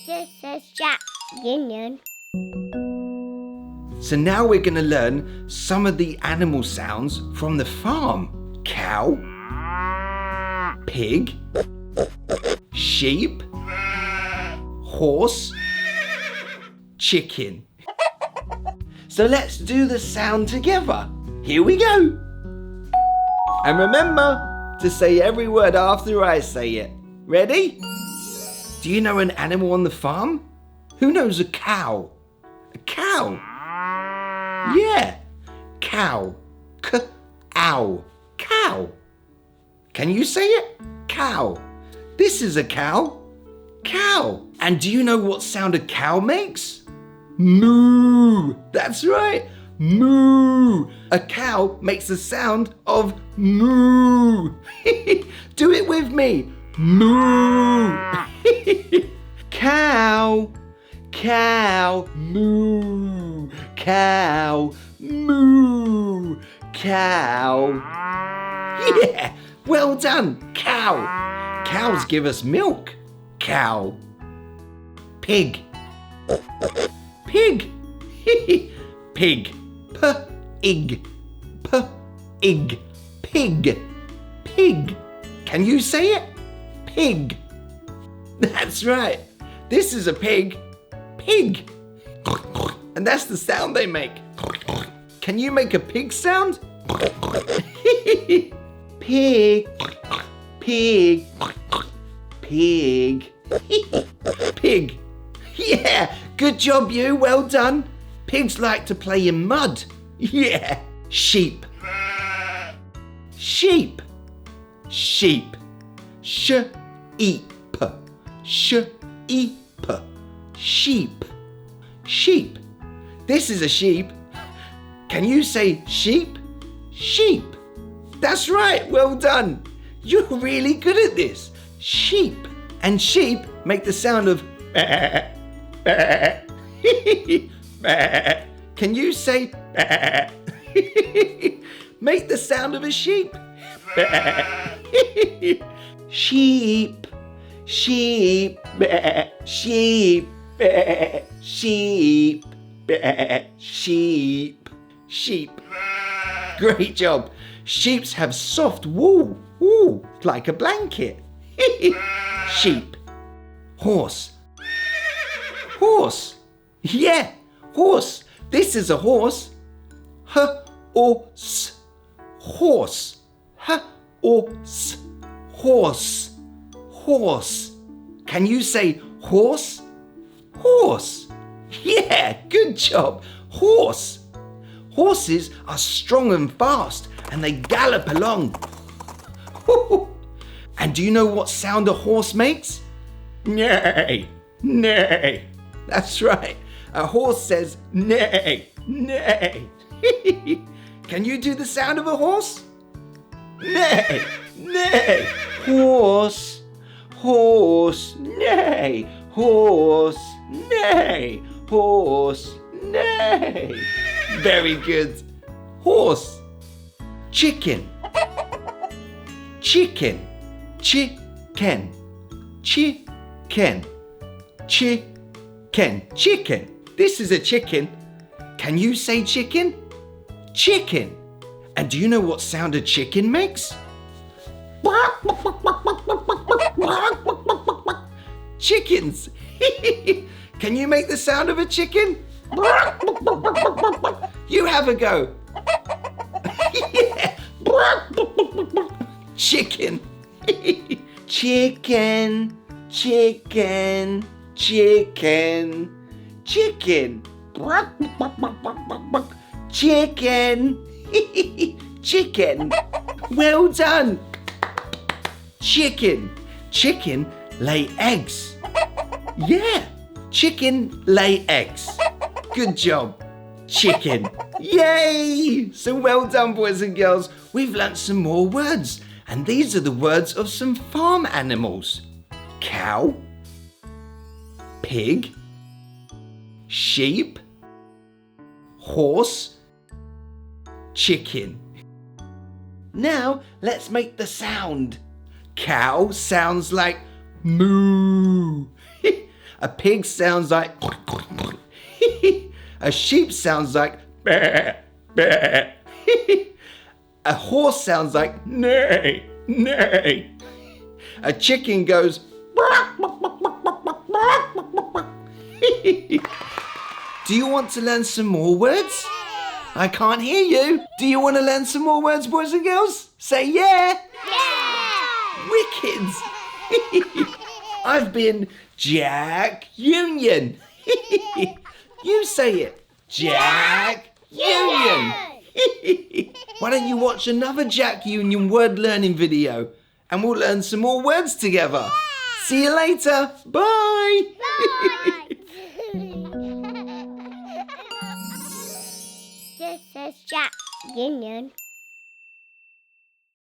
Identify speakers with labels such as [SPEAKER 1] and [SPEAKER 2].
[SPEAKER 1] This is Jack Union.
[SPEAKER 2] So now we're going to learn some of the animal sounds from the farm. Cow, pig, sheep, horse, chicken. So let's do the sound together. Here we go. And remember to say every word after I say it. Ready? Do you know an animal on the farm? Who knows a cow? A cow? Yeah, cow. K-ow. Cow. Can you say it? Cow. This is a cow. Cow. And do you know what sound a cow makes? Moo. That's right. Moo. A cow makes the sound of moo. Do it with me. Moo. Cow. Cow. Moo. Cow. Moo. Cow. Yeah. Well done. Cow. Cows give us milk. Cow. Pig. Pig. Pig. P-ig. P-ig. Pig. Pig. Can you say it? Pig. That's right. This is a pig. Pig. And that's the sound they make. Can you make a pig sound? Pig. Pig. Pig. Pig. Yeah, good job you, well done. Pigs like to play in mud. Yeah. Sheep. Sheep. Sheep. Sh-eep. Sh-eep. Sheep. Sheep. This is a sheep. Can you say sheep? Sheep. That's right, well done. You're really good at this. Sheep. And sheep make the sound of Can you say make the sound of a sheep? Sheep. Sheep. Sheep. Sheep. Sheep. Sheep. Great job. Sheeps have soft wool. Ooh, like a blanket. Sheep. Horse. Horse. Yeah, horse. This is a horse. H-o-s. Horse. H-o-s. Horse. Horse. Can you say horse? Horse. Yeah, good job. Horse. Horses are strong and fast and they gallop along. And do you know what sound a horse makes? Neigh. Neigh. That's right. A horse says neigh. Neigh. Can you do the sound of a horse? Neigh. Neigh. Horse. Horse. Neigh. Horse. Neigh. Horse. Neigh. Very good. Horse. Chicken. Chicken. Chicken. Chicken. Chicken. Chicken. This is a chicken. Can you say chicken? Chicken. And do you know what sound a chicken makes? Chickens. Can you make the sound of a chicken? You have a go. Yeah. Chicken. Chicken. Chicken. Chicken. Chicken. Chicken. Chicken. Well done. Chicken. Chicken lay eggs. Yeah. Chicken lay eggs. Good job. Chicken. Yay! So well done, boys and girls. We've learnt some more words. And these are the words of some farm animals. Cow. Pig. Sheep. Horse. Chicken. Now let's make the sound. Cow sounds like moo. A pig sounds like a sheep sounds like bah, bah. A horse sounds like neigh, neigh. A chicken goes Do you want to learn some more words? I can't hear you. Do you want to learn some more words, boys and girls? Say yeah.
[SPEAKER 1] Yeah!
[SPEAKER 2] Wicked. I've been Jack Union. You say it. Jack Union. Why don't you watch another Jack Union word learning video and we'll learn some more words together. See you later. Bye.
[SPEAKER 1] Bye! This is Jack Union.